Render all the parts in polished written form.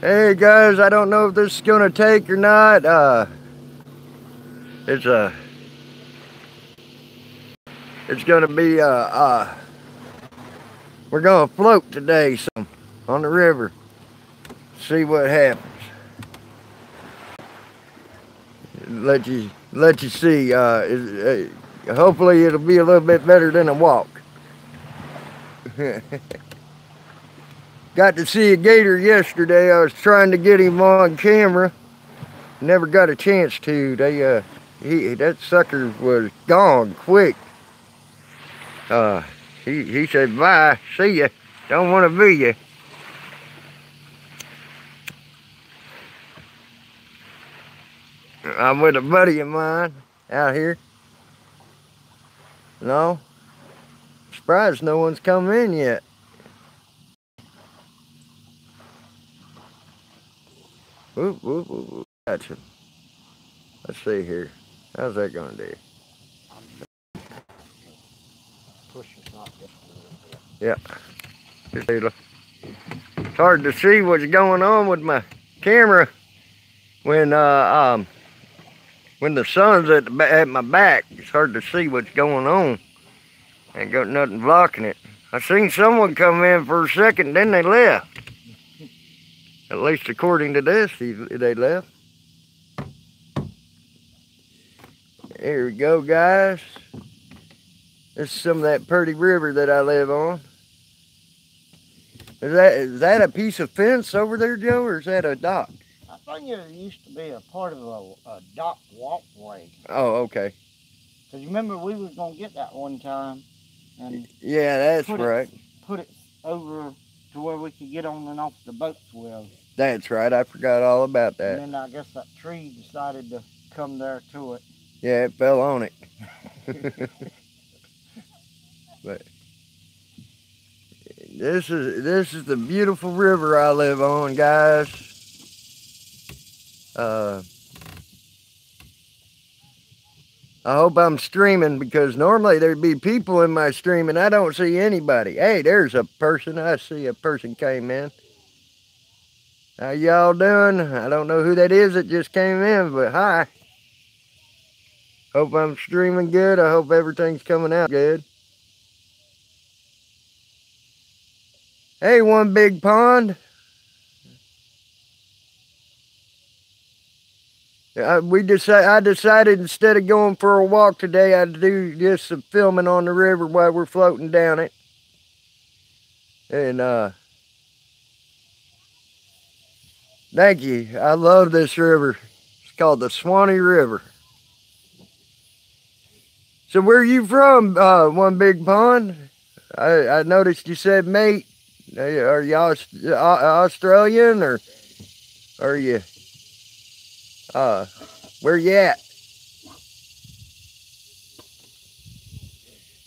Hey guys, I don't know if this is gonna take or not. It's it's gonna be we're gonna float today some on the river. See what happens. Let you see. Hopefully it'll be a little bit better than a walk. Got to see a gator yesterday. I was trying to get him on camera. Never got a chance to. That sucker was gone quick. He said, bye, see ya, don't want to be ya. I'm with a buddy of mine out here. No, surprised no one's come in yet. Whoop, whoop, whoop, whoop. Gotcha. Let's see here. How's that gonna do? Yeah. It's hard to see what's going on with my camera when the sun's at my back. It's hard to see what's going on. Ain't got nothing blocking it. I seen someone come in for a second, then they left. At least according to this, they left. Here we go, guys. This is some of that pretty river that I live on. Is that a piece of fence over there, Joe, or is that a dock? I think it used to be a part of a dock walkway. Oh, okay. Because you remember we was going to get that one time. And yeah, that's right. Put it over to where we could get on and off the boats with. That's right. I forgot all about that. And then I guess that tree decided to come there to it. Yeah, it fell on it. But this is the beautiful river I live on, guys. I hope I'm streaming, because normally there'd be people in my stream and I don't see anybody. Hey, there's a person. I see a person came in. How y'all doing? I don't know who that is that just came in, but hi. Hope I'm streaming good. I hope everything's coming out good. Hey, One Big Pond. I decided instead of going for a walk today, I'd do just some filming on the river while we're floating down it. And thank you. I love this river. It's called the Swanee River. So where are you from, One Big Pond? I noticed you said mate. Are you Australian, or are you, where you at?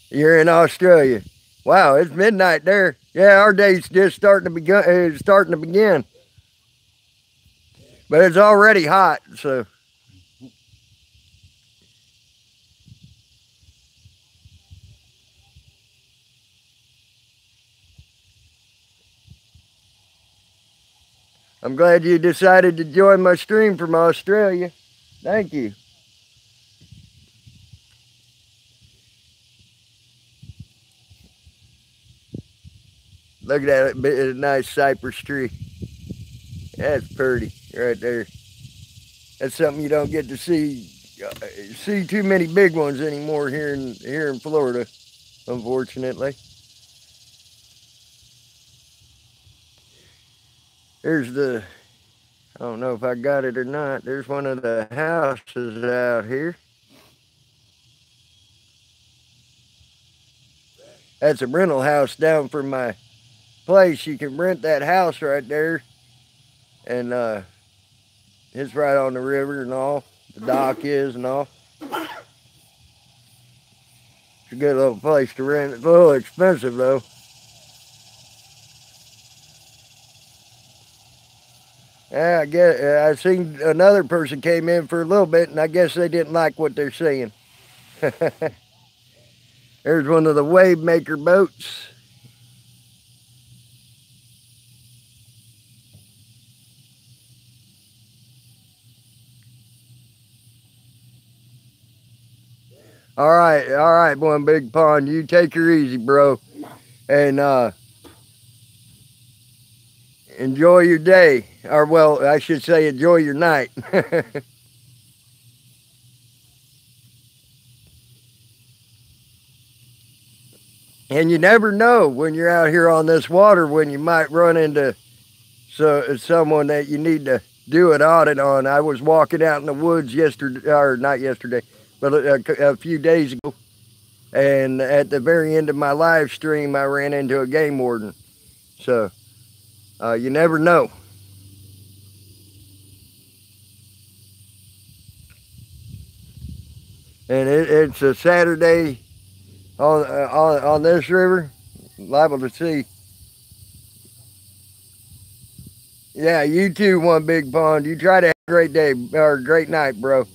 You're in Australia. Wow, it's midnight there. Yeah, our day's just starting to begin. But it's already hot, so. I'm glad you decided to join my stream from Australia. Thank you. Look at that nice cypress tree. That's pretty right there. That's something you don't get to see too many big ones anymore here in Florida, unfortunately. There's I don't know if I got it or not. There's one of the houses out here. That's a rental house down from my place. You can rent that house right there. And it's right on the river and all. The dock is and all. It's a good little place to rent. It's a little expensive though. Yeah, I guess I seen another person came in for a little bit, and I guess they didn't like what they're seeing. There's one of the wave maker boats. All right, one big pond. You take her easy, bro, and enjoy your day, or well, I should say, enjoy your night. And you never know when you're out here on this water when you might run into someone that you need to do an audit on. I was walking out in the woods yesterday, or not yesterday, but a few days ago, and at the very end of my live stream, I ran into a game warden. So you never know. And it's a Saturday on this river, liable to see. Yeah, you too, one big pond. You try to have a great day or great night, bro.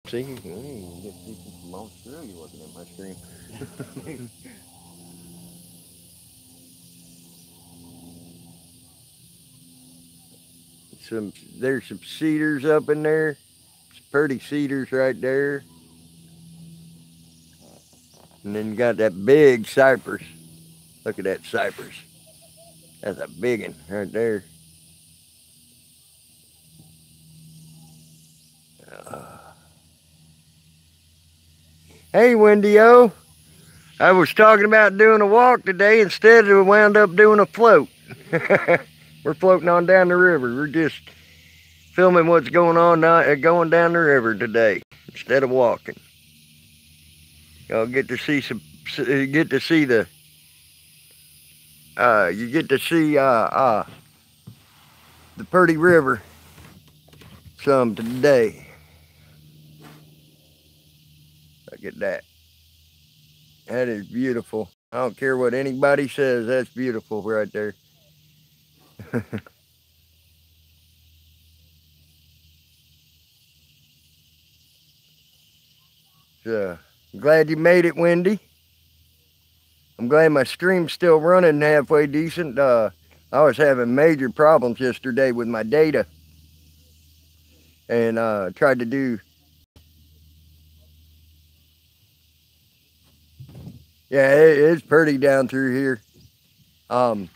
See, you get people from Australia looking at my stream. There's some cedars up in there. Some pretty cedars right there. And then you got that big cypress. Look at that cypress. That's a big one right there. Uh, hey, Wendy O. I was talking about doing a walk today. Instead, we wound up doing a float. We're floating on down the river. We're just filming what's going on going down the river today instead of walking. Y'all get to see you get to see the the pretty river some today. Look at that. That is beautiful. I don't care what anybody says. That's beautiful right there. So, glad you made it, Wendy. I'm glad my stream's still running halfway decent. I was having major problems yesterday with my data, and tried to do. Yeah, it's pretty down through here. Um,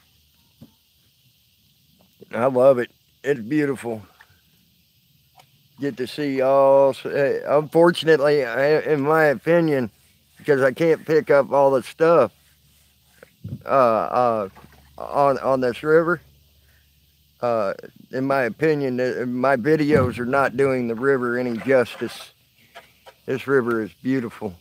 I love it. It's beautiful. Get to see all. Unfortunately, in my opinion, because I can't pick up all the stuff on this river. In my opinion, my videos are not doing the river any justice. This river is beautiful.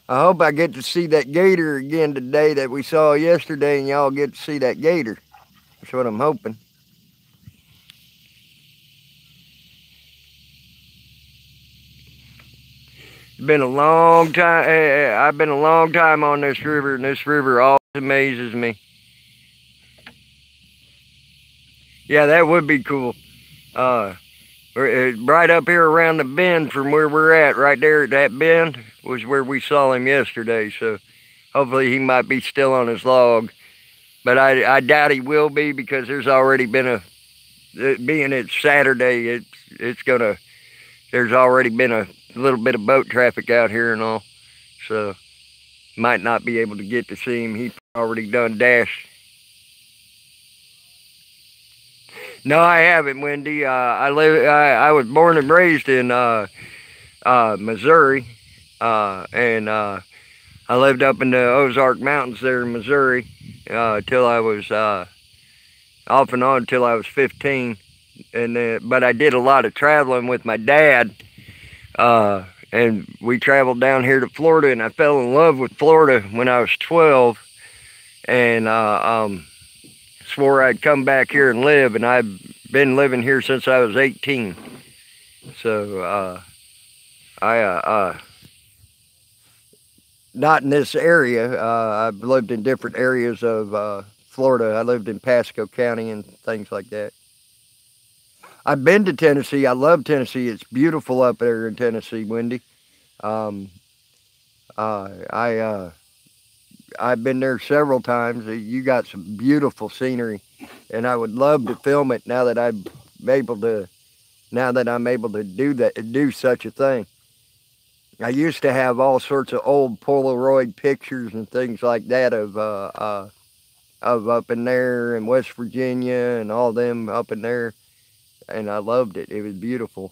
I hope I get to see that gator again today that we saw yesterday, and y'all get to see that gator. That's what I'm hoping. It's been a long time. I've been a long time on this river, and this river always amazes me. Yeah, that would be cool. Right up here around the bend from where we're at, right there at that bend, was where we saw him yesterday. So hopefully he might be still on his log. But I doubt he will be, because there's already been being it's Saturday, there's already been a little bit of boat traffic out here and all. So might not be able to get to see him. He already done dashed. No, I haven't, Wendy. I was born and raised in Missouri, and I lived up in the Ozark Mountains there in Missouri till I was off and on till I was 15. But I did a lot of traveling with my dad, and we traveled down here to Florida, and I fell in love with Florida when I was 12, and swore I'd come back here and live, and I've been living here since I was 18. So not in this area. I've lived in different areas of Florida. I lived in Pasco County and things like that. I've been to Tennessee. I love Tennessee. It's beautiful up there in Tennessee, Wendy. Um, I I've been there several times. You got some beautiful scenery, and I would love to film it now that I'm able to. Now that I'm able to do such a thing. I used to have all sorts of old Polaroid pictures and things like that of up in there in West Virginia and all them up in there, and I loved it. It was beautiful.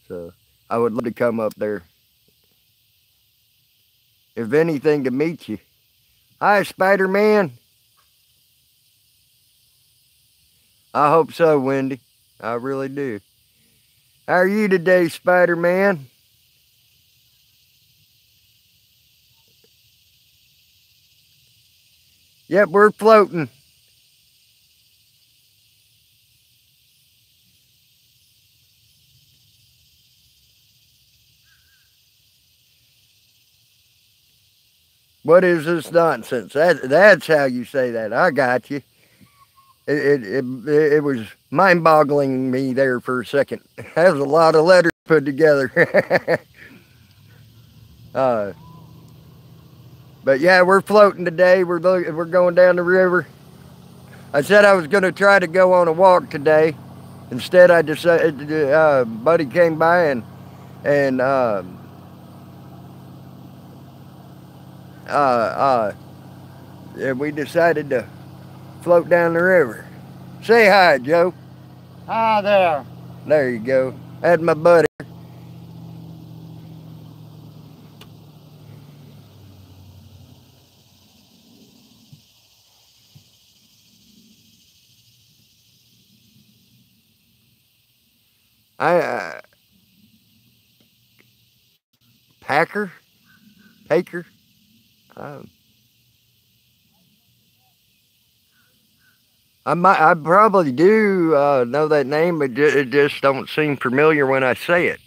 So I would love to come up there. If anything, to meet you. Hi, Spider Man. I hope so, Wendy. I really do. How are you today, Spider Man? Yep, we're floating. What is this nonsense? That's how you say that. I got you. It was mind boggling me there for a second. That was a lot of letters put together. uh, but yeah, we're floating today. We're going down the river. I said I was going to try to go on a walk today. Instead, I decided, buddy came by and uh, we decided to float down the river. Say hi, Joe. Hi there. There you go. That's my buddy. I Packer, Paker. Um, I probably do know that name, but it just don't seem familiar when I say it.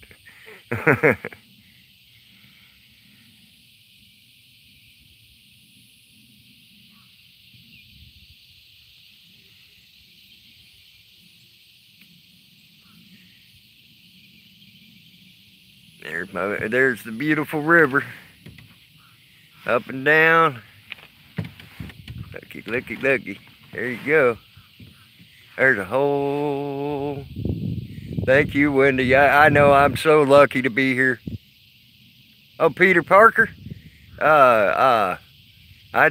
There's the beautiful river, up and down. Looky, looky, looky. There you go. There's a whole. Thank you, Wendy. I know I'm so lucky to be here. Oh, Peter Parker. Uh, I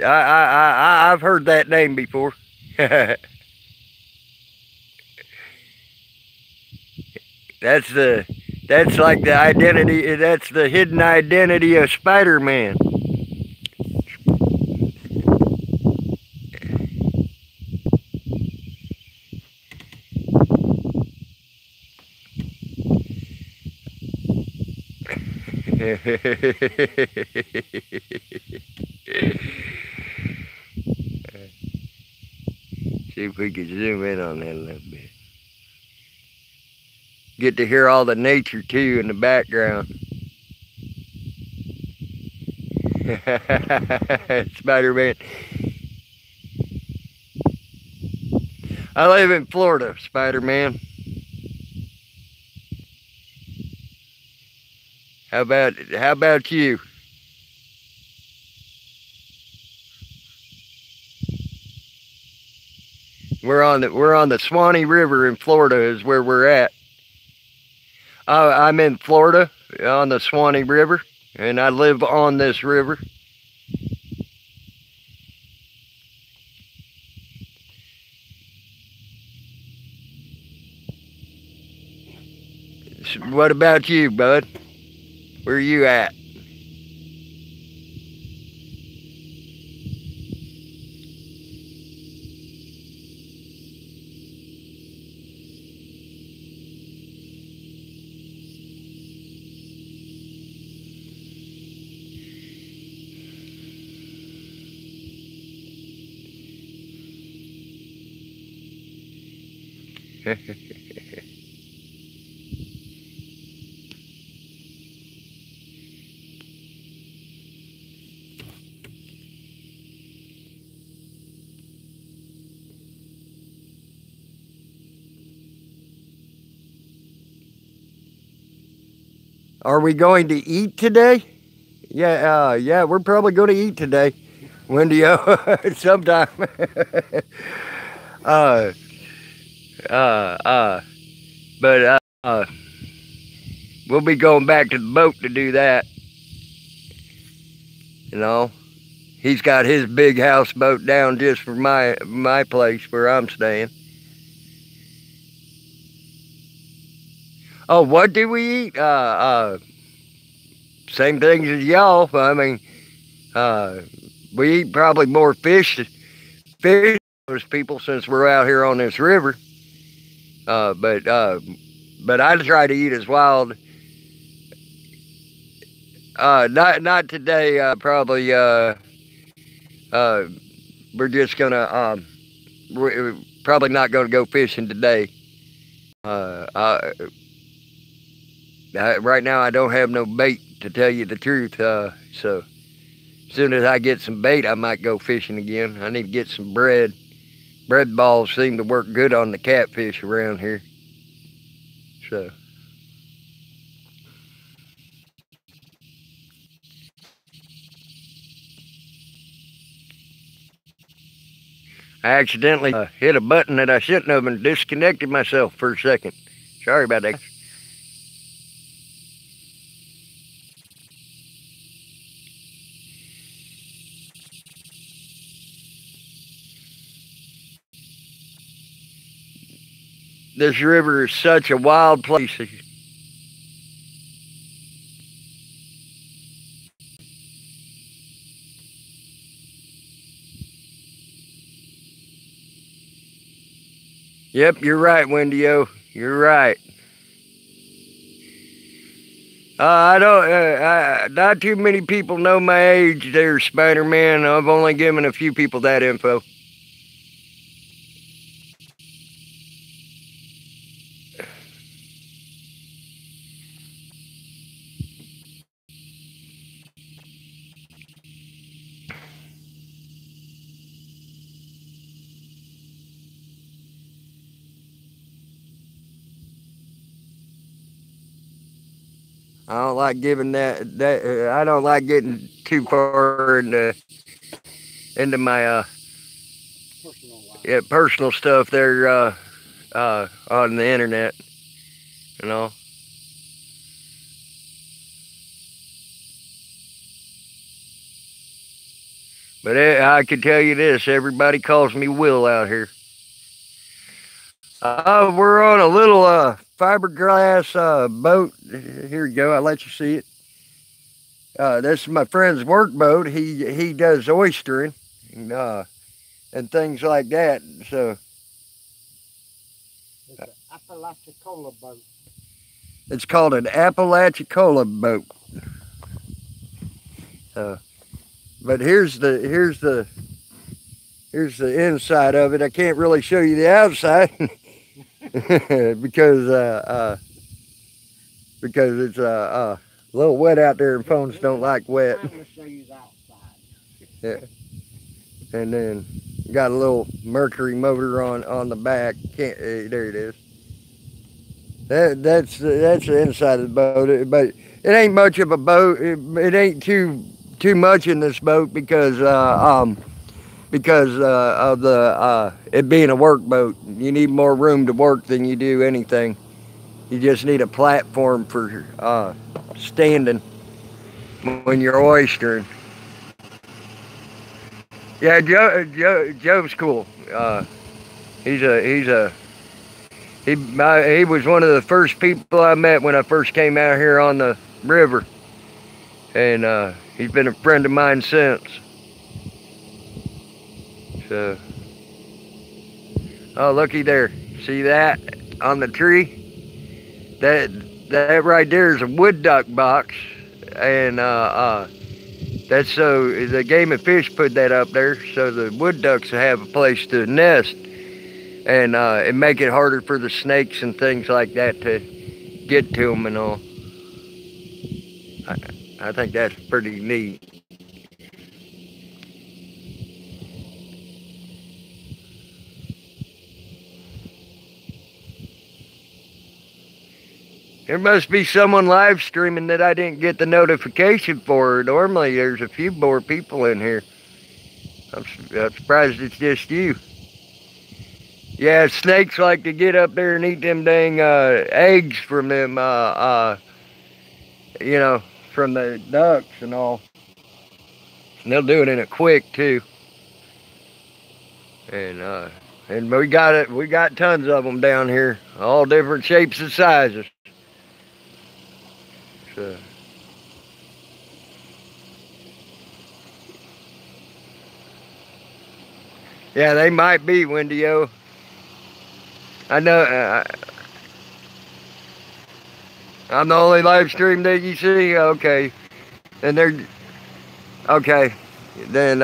I've heard that name before. that's the that's like the identity. That's the hidden identity of Spider-Man. See if we can zoom in on that a little bit. Get to hear all the nature too in the background. Spider-Man. I live in Florida, Spider-Man. How about you? We're on the Swanee River in Florida is where we're at. I'm in Florida on the Swanee River, and I live on this river. What about you, bud? Where are you at? Are we going to eat today? Yeah, yeah, we're probably going to eat today, Wendy. Sometime. uh, uh, uh, but we'll be going back to the boat to do that. You know, he's got his big houseboat down just for my place where I'm staying. Oh, what do we eat? Same things as y'all. I mean, uh, we eat probably more fish than most people since we're out here on this river. Uh, but uh, but I try to eat as wild. Not today. Probably. Uh, we're just gonna. We're probably not gonna go fishing today. Uh, uh, right now I don't have no bait to tell you the truth. So as soon as I get some bait, I might go fishing again. I need to get some bread. Bread balls seem to work good on the catfish around here. So I accidentally hit a button that I shouldn't have and disconnected myself for a second. Sorry about that. This river is such a wild place. Yep, you're right, Wendy O. You're right. I don't. Not too many people know my age. There, Spider Man. I've only given a few people that info. I don't like giving I don't like getting too far into my Personal life. yeah, personal stuff there on the internet. You know. But I can tell you this: everybody calls me Will out here. We're on a little fiberglass boat. Here you go. I'll let you see it. This is my friend's work boat. He does oystering and things like that. So It's an Apalachicola boat. it's called an Apalachicola boat. Uh, but here's the inside of it. I can't really show you the outside because it's a little wet out there, and phones don't like wet. Time to show you the outside. Yeah. And then got a little Mercury motor on the back. Can't there it is. That's the inside of the boat. But it ain't much of a boat. It ain't too much in this boat because of the it being a work boat. You need more room to work than you do anything. You just need a platform for standing when you're oystering. Yeah, Joe's cool. He's a he was one of the first people I met when I first came out here on the river, and he's been a friend of mine since. So, oh looky there, see that on the tree? That right there is a wood duck box, and that's so the Game and Fish put that up there so the wood ducks have a place to nest, and it make it harder for the snakes and things like that to get to them and all. I, I think that's pretty neat. There must be someone live streaming that I didn't get the notification for. Normally, there's a few more people in here. I'm surprised it's just you. Yeah, snakes like to get up there and eat them dang eggs from them, you know, from the ducks and all. And they'll do it in a quick too. And and we got it. We got tons of them down here, all different shapes and sizes. So yeah, they might be Wendy-O. I know. I'm the only live stream that you see. Okay, and they're okay. Then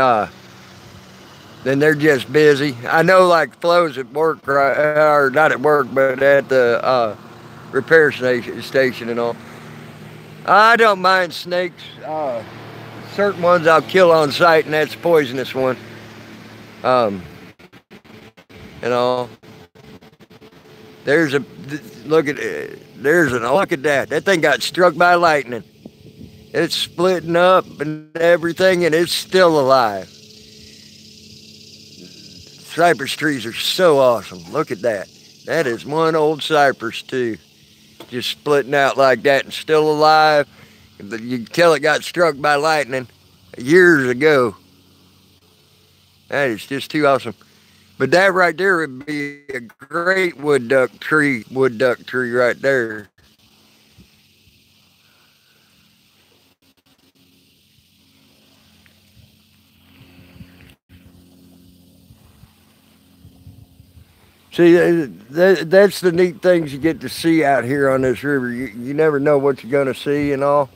then they're just busy. I know, like Flo's at work, right, or not at work, but at the repair station and all. I don't mind snakes. Certain ones I'll kill on sight, and that's a poisonous one. Um, you know, there's a look at look at that. That thing got struck by lightning. It's splitting up and everything, and it's still alive. Cypress trees are so awesome. Look at that. That is one old cypress too, just splitting out like that and still alive. You can tell it got struck by lightning years ago. That is just too awesome. But that right there would be a great wood duck tree right there. See, that's the neat things you get to see out here on this river. You never know what you're going to see and all.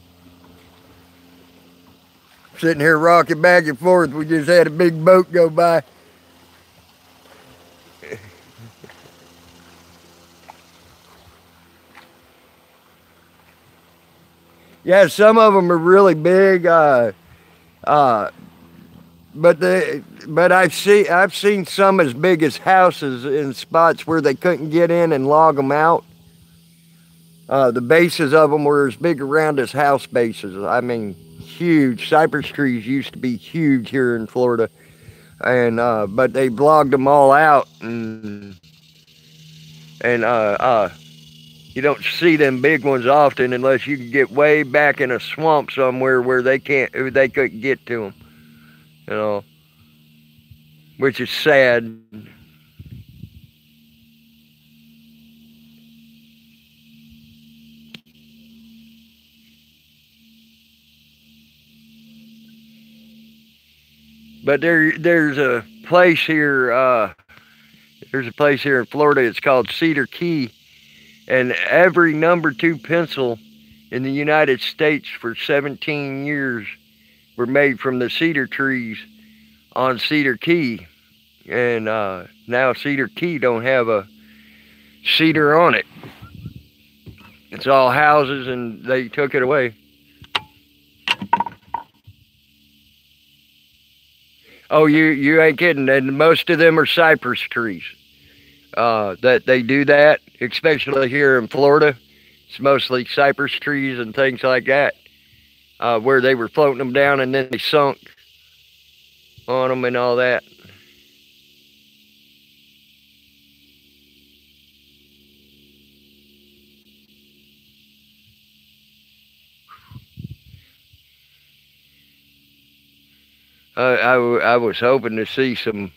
Sitting here rocking back and forth. We just had a big boat go by. Yeah, some of them are really big. Uh, but I've seen some as big as houses in spots where they couldn't get in and log them out. The bases of them were as big around as house bases. I mean, huge. Cypress trees used to be huge here in Florida, and but they logged them all out, and you don't see them big ones often unless you can get way back in a swamp somewhere where they couldn't get to them. You know, which is sad. But there's a place here. There's a place here in Florida. It's called Cedar Key, and every number 2 pencil in the United States for 17 years were made from the cedar trees on Cedar Key. And now Cedar Key don't have a cedar on it. It's all houses, and they took it away. Oh, you ain't kidding. And most of them are cypress trees. That they do that, especially here in Florida. It's mostly cypress trees and things like that, where they were floating them down and then they sunk on them and all that. I was hoping to see some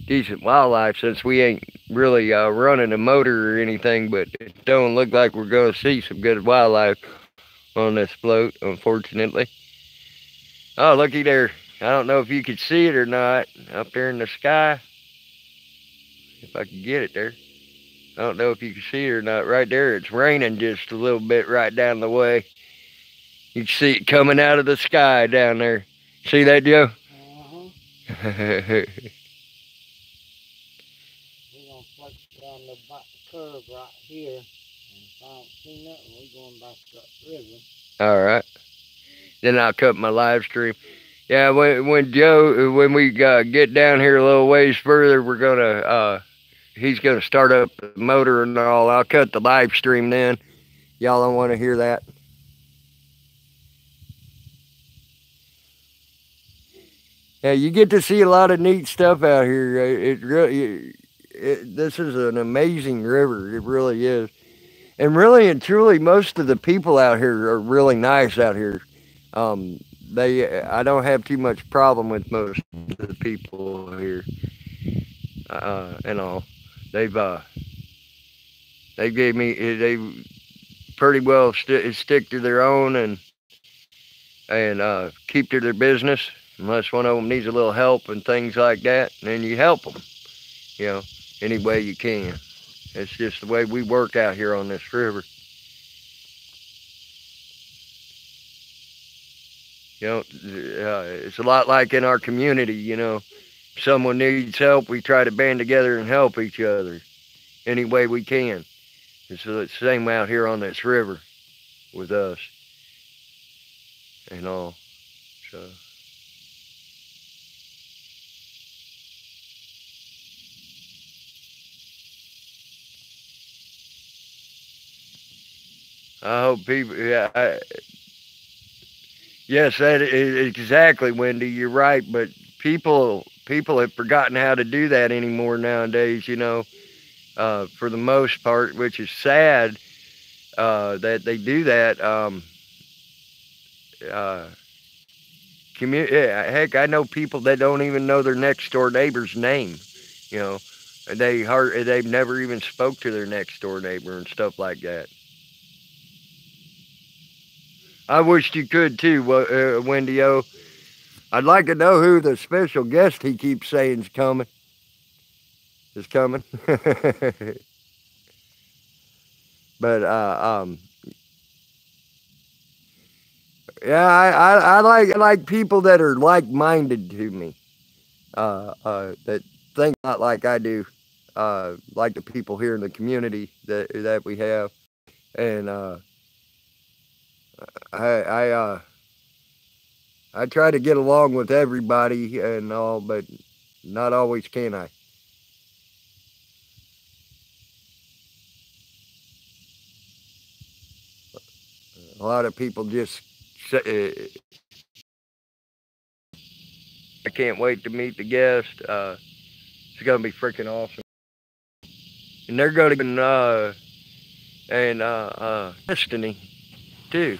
decent wildlife since we ain't really running a motor or anything, but it don't look like we're going to see some good wildlife on this float, unfortunately. Oh, looky there. I don't know if you could see it or not up there in the sky. If I could get it there. I don't know if you can see it or not. Right there, it's raining just a little bit right down the way. You can see it coming out of the sky down there. See that, Joe? We're gonna float down the curve right here. And if I don't see nothing, we're going back up river. All right. Then I'll cut my live stream. Yeah, when we get down here a little ways further, we're gonna he's going to start up the motor and all. I'll cut the live stream then. Y'all don't want to hear that. Yeah, you get to see a lot of neat stuff out here. It really, this is an amazing river. It really is. And really and truly, most of the people out here are really nice out here. Um, I don't have too much problem with most of the people here, and all. They've they gave me they pretty well stick to their own and keep to their business unless one of them needs a little help and things like that. And then you help them, you know, any way you can. It's just the way we work out here on this river. You know, it's a lot like in our community, you know. If someone needs help, we try to band together and help each other any way we can. It's the same out here on this river with us and all. So I hope people, yeah, yes, that is exactly, Wendy. You're right, but people have forgotten how to do that anymore nowadays. You know, for the most part, which is sad that they do that. Uh, Heck, I know people that don't even know their next door neighbor's name. You know, they've never even spoke to their next door neighbor and stuff like that. I wished you could too, Wendy O. I'd like to know who the special guest he keeps saying is coming. Is coming. But yeah, I like people that are like minded to me. That think not like I do. Like the people here in the community that we have, and I I try to get along with everybody and all, but not always can I. A lot of people just say, I can't wait to meet the guest. It's gonna be freaking awesome, and they're gonna and Destiny too.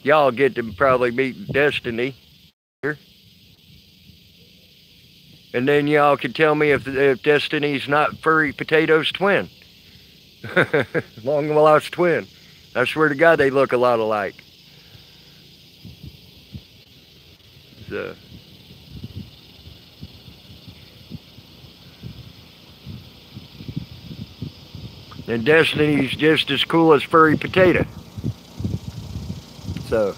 Y'all get to probably meet Destiny here, and then y'all can tell me if Destiny's not Furry Potato's twin, long lost twin. I swear to God, they look a lot alike. So, and Destiny's just as cool as Furry Potato. So,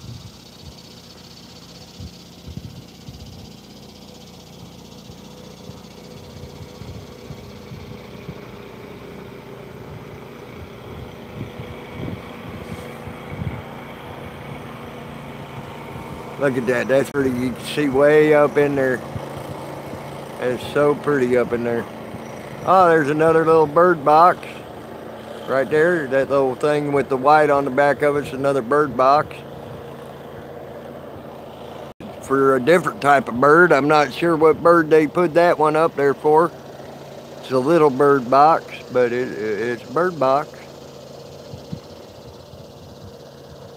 look at that. That's pretty. You can see way up in there. It's so pretty up in there. Oh, there's another little bird box right there. That little thing with the white on the back of it's another bird box. For a different type of bird. I'm not sure what bird they put that one up there for. It's a little bird box, but it's a bird box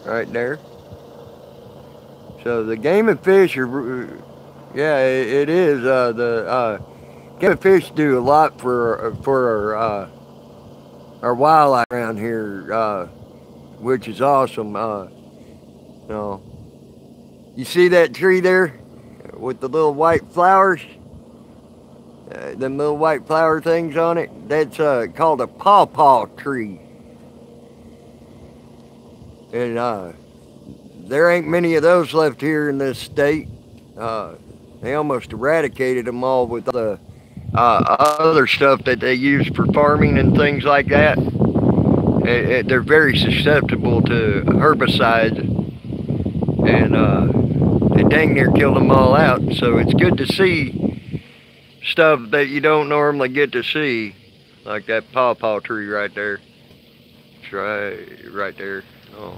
right there. So the game and fish are, yeah, it is. The game and fish do a lot for our wildlife around here, which is awesome. You know, you see that tree there with the little white flowers, them little white flower things on it? That's called a pawpaw tree, and there ain't many of those left here in this state. They almost eradicated them all with the other stuff that they use for farming and things like that. They're very susceptible to herbicides, and it dang near killed them all out. So it's good to see stuff that you don't normally get to see. like that pawpaw tree right there. It's right there. Oh.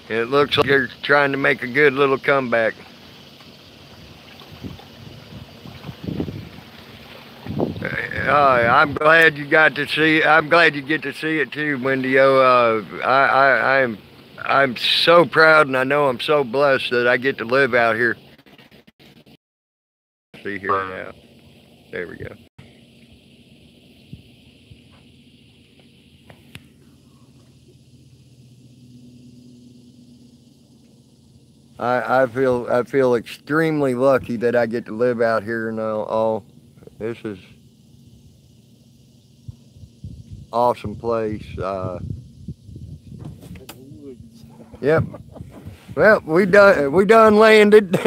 And it looks like they're trying to make a good little comeback. I'm glad you got to see. I'm glad you get to see it too, Wendy. I'm so proud, and I know I'm so blessed that I get to live out here. See here now. There we go. I feel extremely lucky that I get to live out here and all. This is awesome place. Yep. Well, we done landed.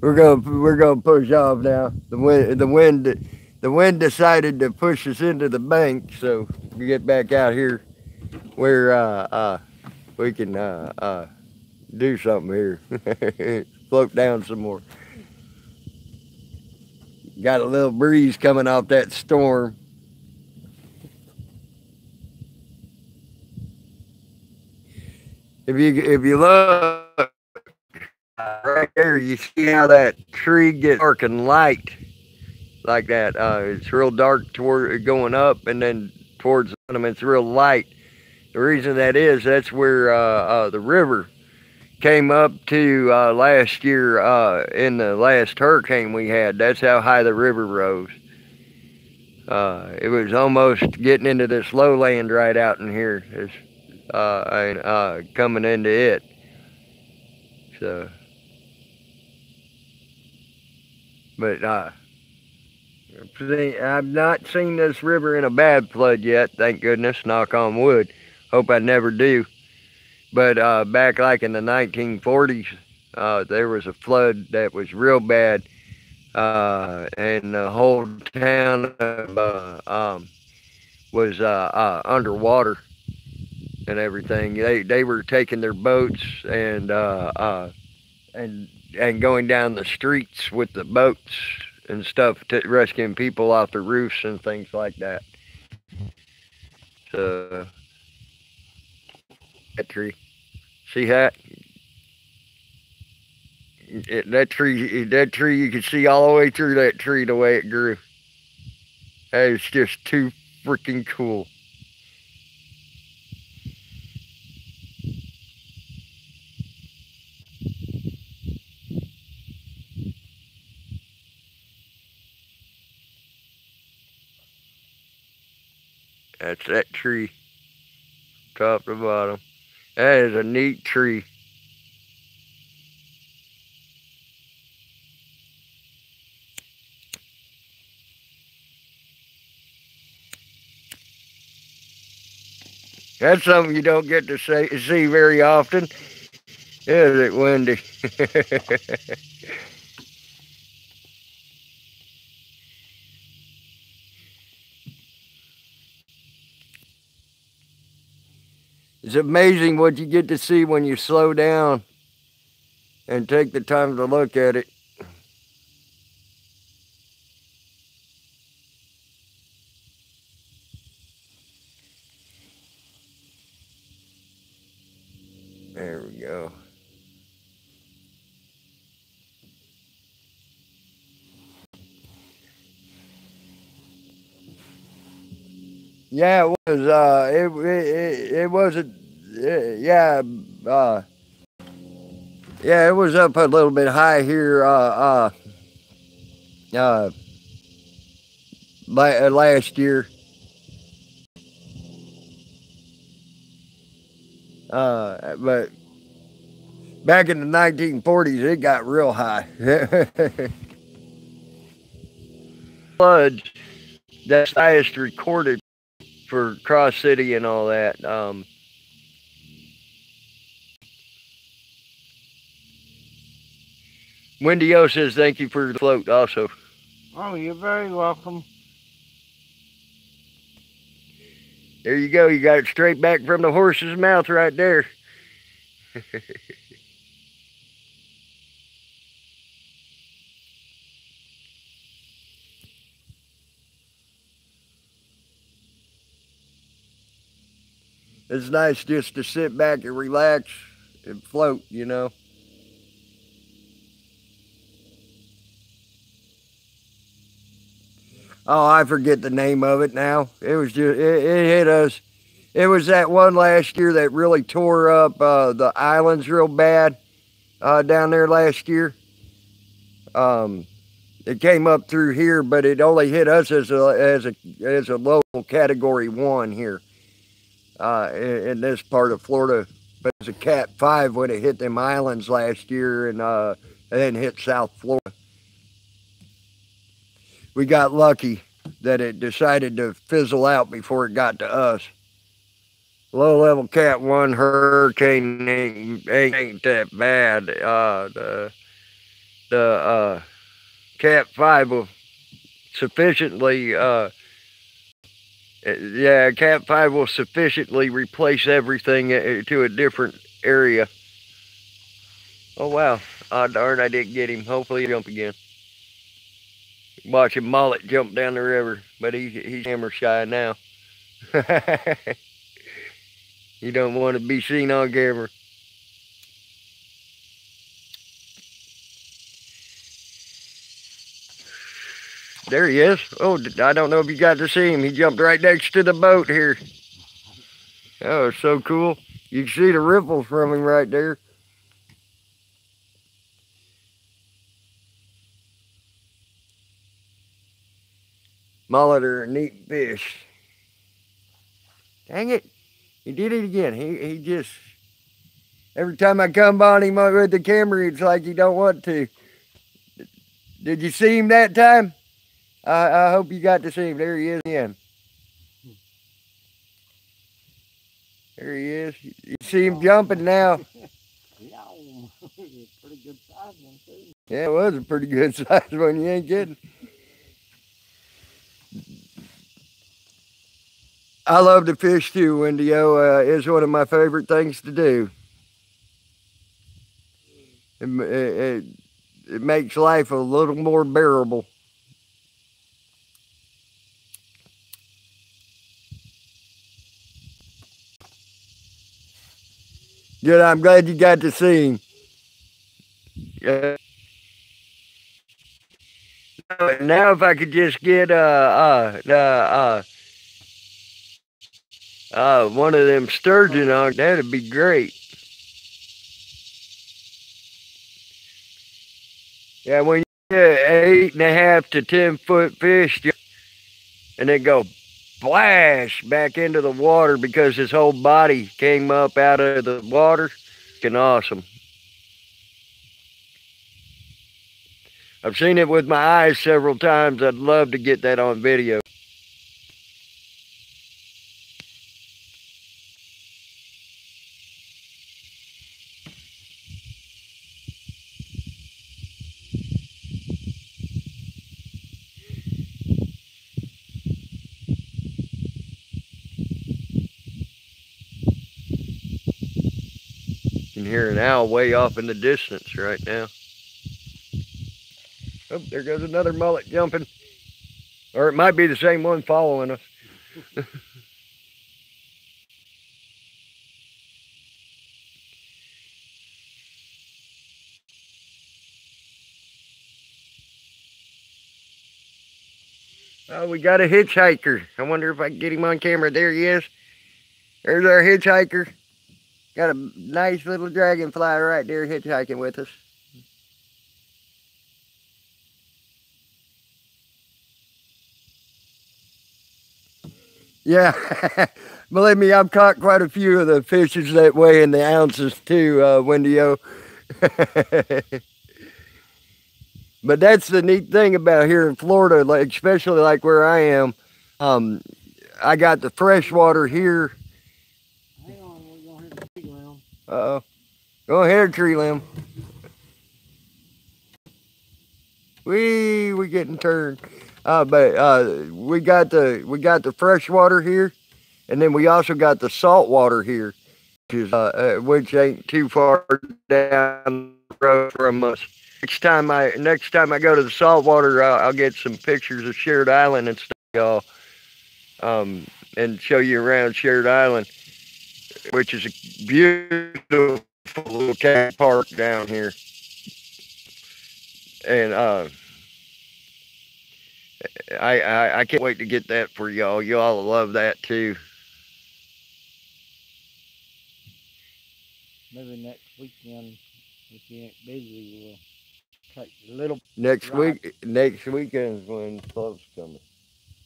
we're gonna push off now. The wind decided to push us into the bank, so we get back out here where we can do something here. Float down some more. Got a little breeze coming off that storm. If you look right there, you see how that tree gets dark and light like that. It's real dark toward going up, and then towards the bottom, it's real light. The reason that is, that's where the river came up to last year in the last hurricane we had. That's how high the river rose. It was almost getting into this lowland right out in here, and coming into it. So, but I've not seen this river in a bad flood yet. Thank goodness. Knock on wood. Hope I never do. But back like in the 1940s, there was a flood that was real bad, and the whole town was underwater and everything. They were taking their boats and going down the streets with the boats and stuff, rescuing people off the roofs and things like that. So that tree, see that? That tree, you can see all the way through that tree the way it grew. That is just too freaking cool. That's that tree, top to bottom. That is a neat tree. That's something you don't get to see very often, is it, Wendy? It's amazing what you get to see when you slow down and take the time to look at it. There we go. Yeah, it was. It wasn't. Yeah. Yeah, it was up a little bit high here. Uh, last year. But back in the 1940s, it got real high. Floods. That's the highest recorded for Cross City and all that. Wendy O says thank you for the float also. Oh, you're very welcome. There you go. You got it straight back from the horse's mouth right there. It's nice just to sit back and relax and float, you know. Oh, I forget the name of it now. It was just it hit us. It was that one last year that really tore up the islands real bad down there last year. Um, it came up through here, but it only hit us as a local category 1 here in this part of Florida. But it was a Cat 5 when it hit them islands last year, and then hit South Florida. We got lucky that it decided to fizzle out before it got to us. Low level Cat 1 hurricane ain't that bad. The Cat 5 will sufficiently yeah, Cat 5 will sufficiently replace everything to a different area. Oh wow. Oh darn, I didn't get him. Hopefully he'll jump again. Watch him mullet jump down the river, but he's hammer shy now. You don't want to be seen on camera. There he is. Oh, I don't know if you got to see him. He jumped right next to the boat here. Oh, so cool. You can see the ripples from him right there. Mullet are a neat fish. Dang it. He did it again. He just, every time I come on him with the camera, it's like he don't want to. Did you see him that time? I hope you got to see him. There he is again. There he is. You see him jumping now. Yeah, pretty good size one too. Yeah, it was a pretty good size one. You ain't kidding. I love to fish too, Wendy-O. It's one of my favorite things to do. It makes life a little more bearable. Good, I'm glad you got to see him. Now if I could just get one of them sturgeon on, that'd be great. Yeah, when you get 8.5 to 10 foot fish, and then go splash back into the water because his whole body came up out of the water, fucking awesome. I've seen it with my eyes several times. I'd love to get that on video. You can hear an owl way off in the distance right now. Oh, there goes another mullet jumping. Or it might be the same one following us. Oh, we got a hitchhiker. I wonder if I can get him on camera. There he is. There's our hitchhiker. Got a nice little dragonfly right there hitchhiking with us. Yeah, believe me, I've caught quite a few of the fishes that weigh in the ounces too, Wendy-O. But that's the neat thing about here in Florida, like, especially like where I am. I got the fresh water here. Hang on, we're gonna hit the tree limb. Uh-oh. Go ahead, tree limb. We getting turned. But we got the fresh water here, and then we also got the salt water here, which ain't too far down the road from us. Next time I go to the salt water, I'll get some pictures of Shared Island and stuff, y'all, and show you around Shared Island. which is a beautiful little county park down here. And I can't wait to get that for y'all. Y'all love that too. Maybe next weekend, if you ain't busy, we'll take a little Next ride. week, next weekend's when Club's coming.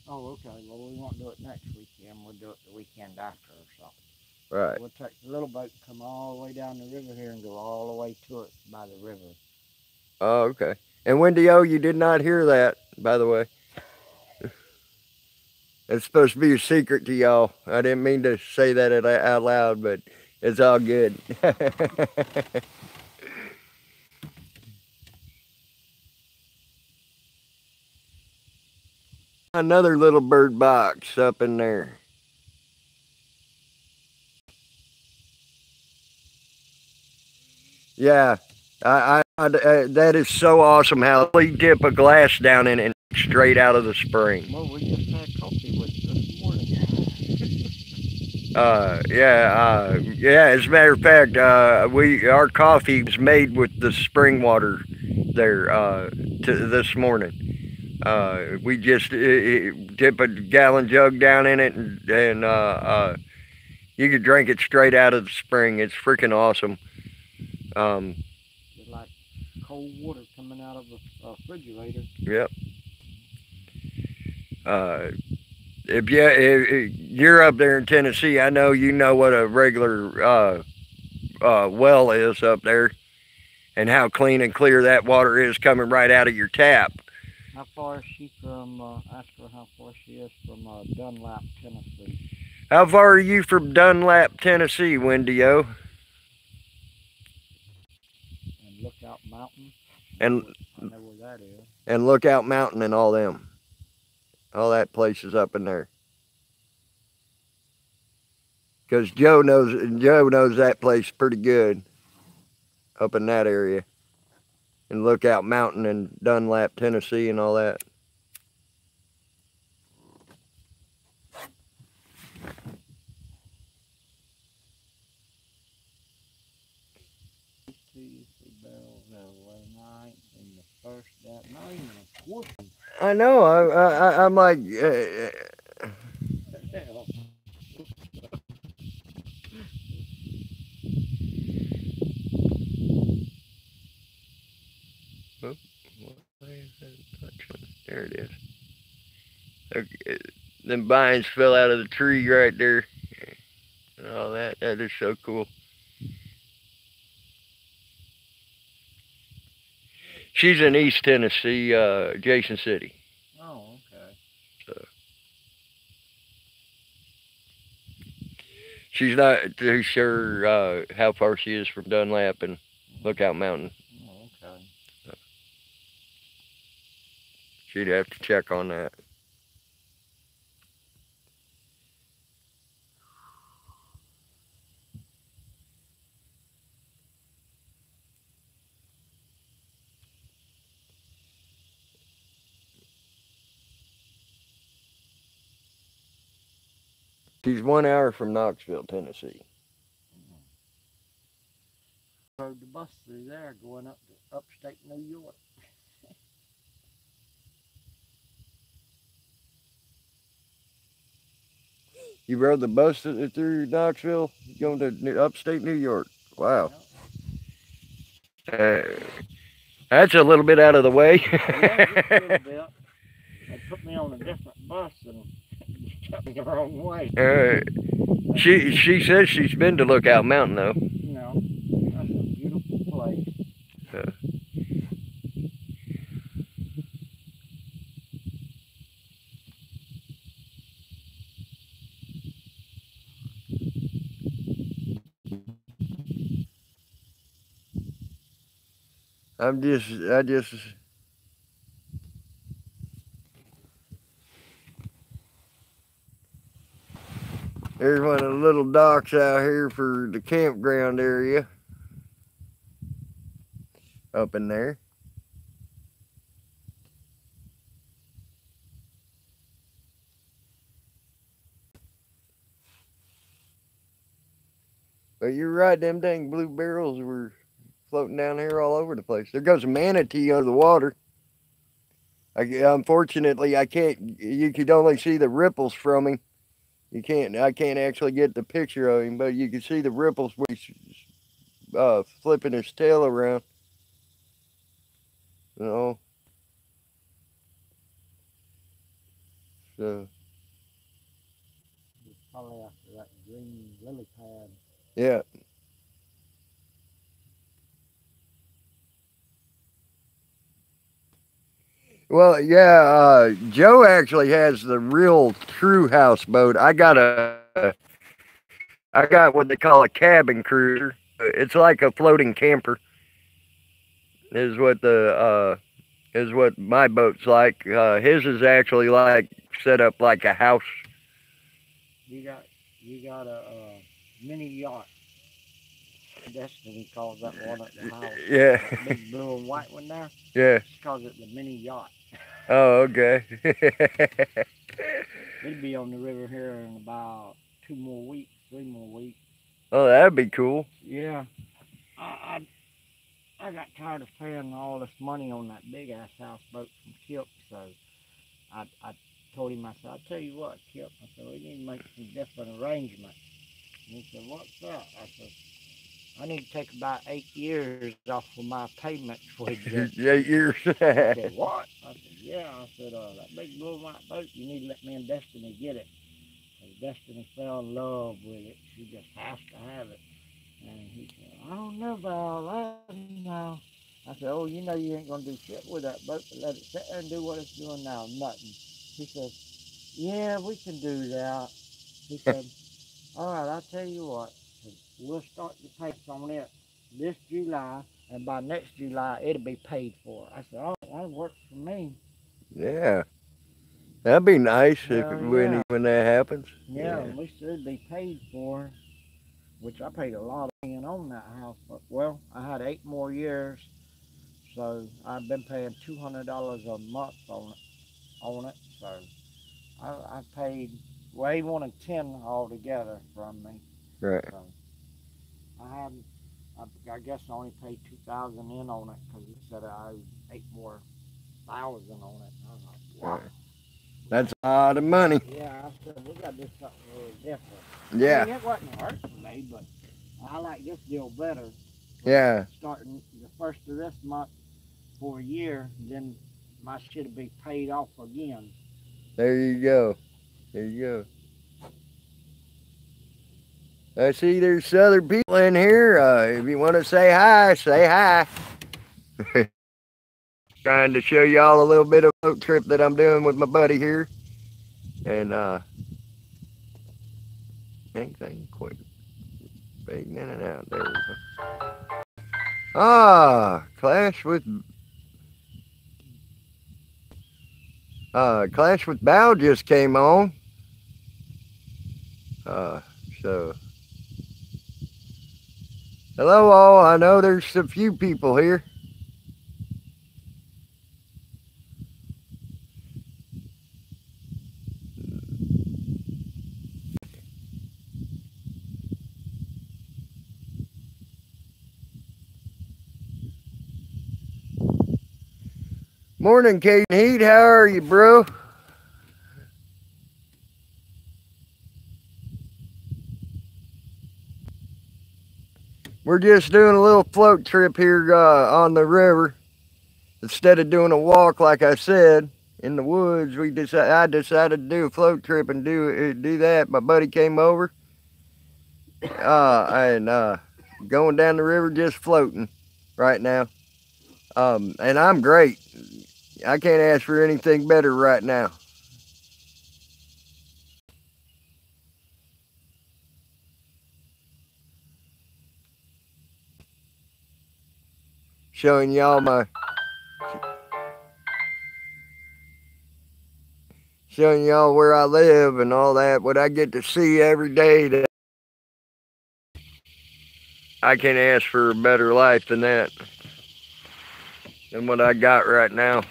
Oh, okay. Well, we won't do it next weekend. We'll do it the weekend after or something. Right. We'll take the little boat and come all the way down the river here and go all the way to it by the river. Oh, okay. And Wendy O, you did not hear that, by the way. It's supposed to be a secret to y'all. I didn't mean to say that out loud, but it's all good. Another little bird box up in there. Yeah, that is so awesome how they dip a glass down in it straight out of the spring. Well, we just had coffee with this morning. Yeah. As a matter of fact, our coffee was made with the spring water there this morning. We just dip a gallon jug down in it, and you could drink it straight out of the spring. It's freaking awesome. Um, It's like cold water coming out of a refrigerator. yep. Uh, if you're up there in Tennessee, I know you know what a regular well is up there, and how clean and clear that water is coming right out of your tap. How far is she from, ask her how far she is from Dunlap, Tennessee. How far are you from Dunlap, Tennessee, Wendy O? And Lookout Mountain. And I know where that is. and Lookout Mountain and all them. All that place is up in there. Cause Joe knows that place pretty good up in that area. And Lookout Mountain and Dunlap, Tennessee and all that. Tuesday bells every night and the first that night and the fourth. I know. I'm like, Hell, oh, why is that touching? There it is. Okay, them vines fell out of the tree right there. And all that. That is so cool. She's in East Tennessee, Jason City. oh, okay. So she's not too sure how far she is from Dunlap and Lookout Mountain. Oh, okay. She'd have to check on that. She's 1 hour from Knoxville, Tennessee. Rode the bus through there going up to upstate New York. You rode the bus through Knoxville, going to upstate New York. Wow. Uh, that's a little bit out of the way. Yeah, just a little bit. They put me on a different bus and took me the wrong way. She says she's been to Lookout Mountain though. No, that's a beautiful place. I just. There's one of the little docks out here for the campground area. Up in there. you're right. Them dang blue barrels were floating down here all over the place. There goes a manatee under the water. Unfortunately, I can't. You could only see the ripples from him. You can't. I can't actually get the picture of him, but you can see the ripples when he's flipping his tail around. You know. So It's probably after that green lily pad. yeah. Well, yeah. Joe actually has the real true houseboat. I got what they call a cabin cruiser. It's like a floating camper. Is what the is what my boat's like. His is actually like set up like a house. You got you got a mini yacht. Destiny calls that one at the house. Yeah, That big blue and white one there. yeah. She calls it the mini yacht. Oh, okay. It'll be on the river here in about 2 more weeks, 3 more weeks. Oh, that'd be cool. Yeah, I I got tired of paying all this money on that big ass houseboat from Kip, so I told him, I said, I'll tell you what, Kip, I said, we need to make some different arrangements. And he said, what's that? I said, I need to take about 8 years off of my payments before he gets it. 8 years. He said, what? I said, yeah. I said, that big blue and white boat, you need to let me and Destiny get it. Because Destiny fell in love with it. She just has to have it. And he said, I don't know about all that now. I said, oh, you know you ain't going to do shit with that boat, but let it sit there and do what it's doing now, nothing. He said, yeah, we can do that. He said, all right, I'll tell you what. We'll start the payments on it this July, and by next July, it'll be paid for. I said, oh, that'll work for me. Yeah, that'd be nice if Hell yeah. when that happens. Yeah, Yeah, at least it'll be paid for, which I paid a lot of money on that house. But, well, I had 8 more years, so I've been paying $200 a month on it. So I paid, well, he wanted 10 altogether from me. right, So I haven't. I guess I only paid 2,000 in on it because he said I owed 8 more thousand on it. I was like, wow. right. That's a lot of money. Yeah, I said we got to do something really different. I Yeah, mean, it wasn't hurting me, but I like this deal better. yeah. Starting the first of this month for a year, then my shit will be paid off again. There you go. There you go. I see there's southern people in here. If you want to say hi, say hi. Trying to show y'all a little bit of a boat trip that I'm doing with my buddy here. And anything quick. Fading in and out. There we go. Ah, Clash with Bow just came on. Uh, so hello all. I know there's a few people here. Morning, Kate Heat. How are you, bro? We're just doing a little float trip here on the river. Instead of doing a walk, like I said, in the woods, I decided to do a float trip and do that. My buddy came over, and going down the river, just floating right now. And I'm great. I can't ask for anything better right now. Showing y'all my showing y'all where I live and all that, what I get to see every day. That I can't ask for a better life than that, than what I got right now.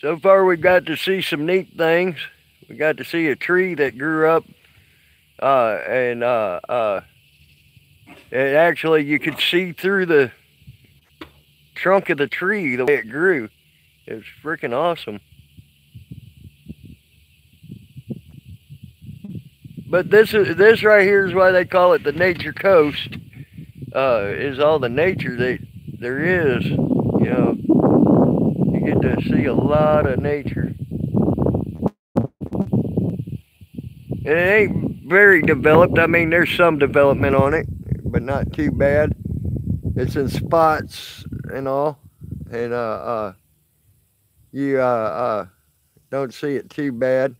So far, we've got to see some neat things. We got to see a tree that grew up, and it actually you could see through the trunk of the tree the way it grew. It was freaking awesome. But this right here is why they call it the nature coast. Is all the nature that there is. You know, you get to see a lot of nature. And it ain't very developed. I mean, there's some development on it, but not too bad. It's in spots and all, and you don't see it too bad.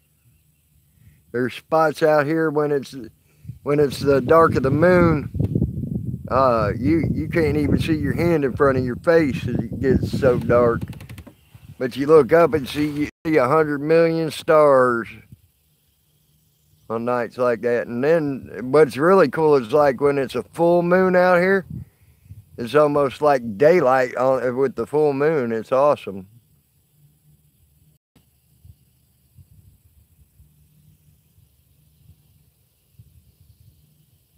There's spots out here when it's the dark of the moon. You can't even see your hand in front of your face as it gets so dark. But you look up and you see 100 million stars on nights like that. And then what's really cool is like when it's a full moon out here, it's almost like daylight with the full moon. It's awesome.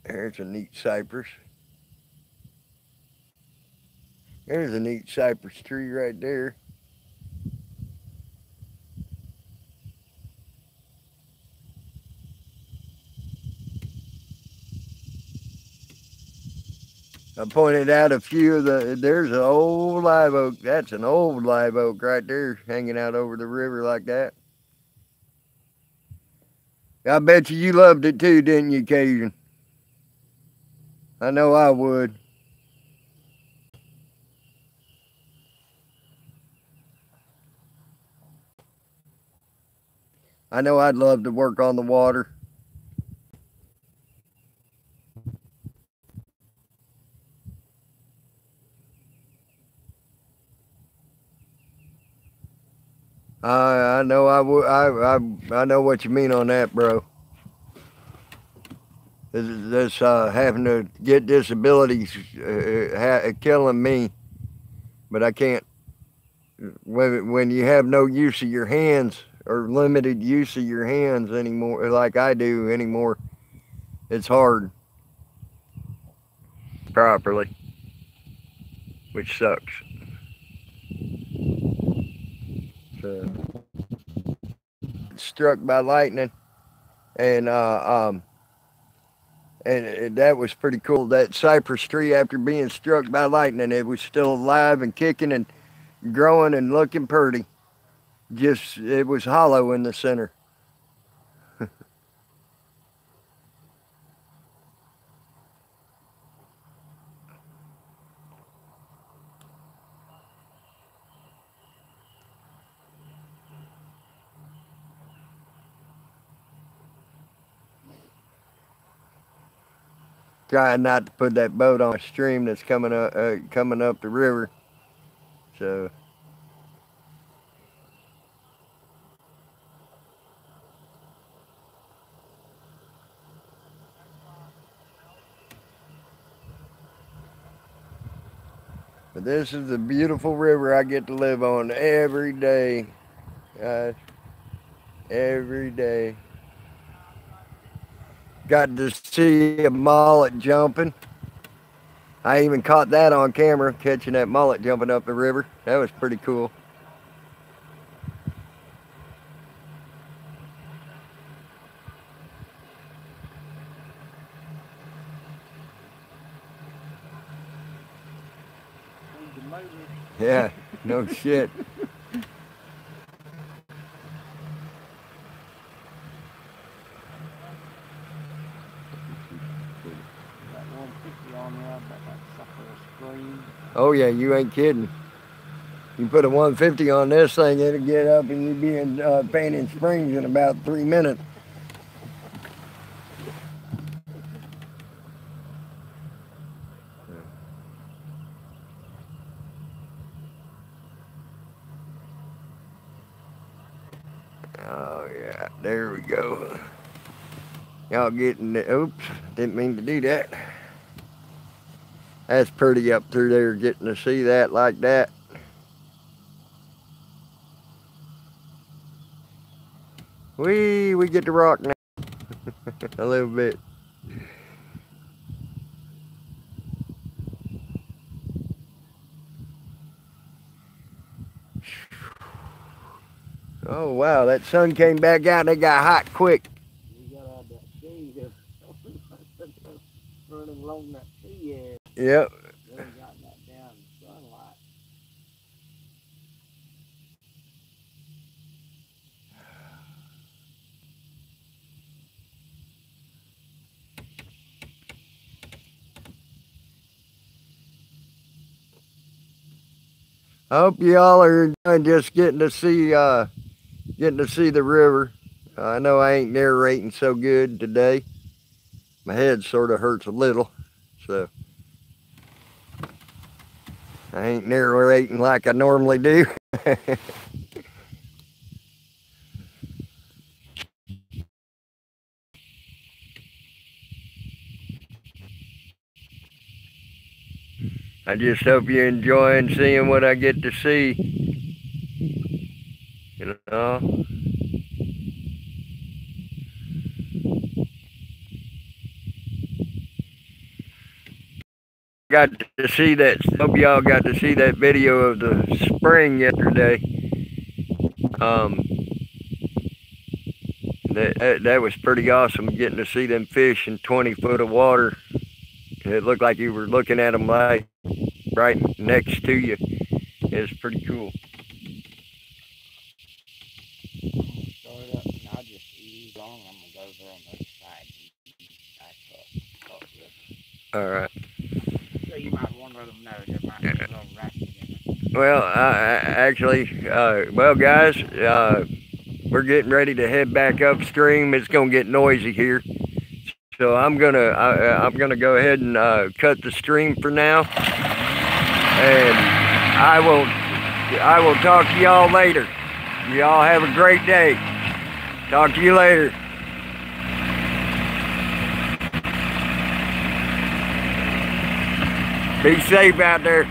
There's a neat cypress. There's a neat cypress tree right there. I pointed out a few of there's an old live oak. That's an old live oak right there hanging out over the river like that. I bet you loved it too, didn't you, Cajun? I know I would. I know I'd love to work on the water. I know I would. I know what you mean on that, bro. This having to get disabilities killing me, but I can't. When you have no use of your hands or limited use of your hands anymore, like I do anymore, it's hard properly, which sucks. So, struck by lightning, and that was pretty cool. That cypress tree, after being struck by lightning, it was still alive and kicking and growing and looking pretty. Just it was hollow in the center. Trying not to put that boat on a stream that's coming up the river. So. But this is the beautiful river I get to live on every day. Guys, every day. Got to see a mullet jumping. I even caught that on camera, catching that mullet jumping up the river. That was pretty cool. Yeah, no shit. Oh yeah, you ain't kidding. You put a 150 on this thing, it'll get up and you'll be in Painting Springs in about 3 minutes. Oh yeah, there we go. Y'all getting the, oops, didn't mean to do that. That's pretty up through there getting to see that like that. We get to rock now. A little bit. Oh wow, that sun came back out and it got hot quick. We got out that sea just running along that sea edge. Yep. Really got that down sunlight. I hope y'all are enjoying just getting to see the river. I know I ain't narrating so good today. My head sort of hurts a little, so I ain't narrating like I normally do. I just hope you're enjoying seeing what I get to see. You know? Got to see that. Hope y'all got to see that video of the spring yesterday. That was pretty awesome, getting to see them fish in 20 foot of water. It looked like you were looking at them like right next to you. It's pretty cool. Start up and I'll just ease on. I'm gonna go there on the other side. All right. So you might want to let them know there might be a little racket in it. Well, well, guys, we're getting ready to head back upstream. It's gonna get noisy here, so I'm gonna go ahead and cut the stream for now, and I will talk to y'all later. Y'all have a great day. Talk to you later. Be safe out there.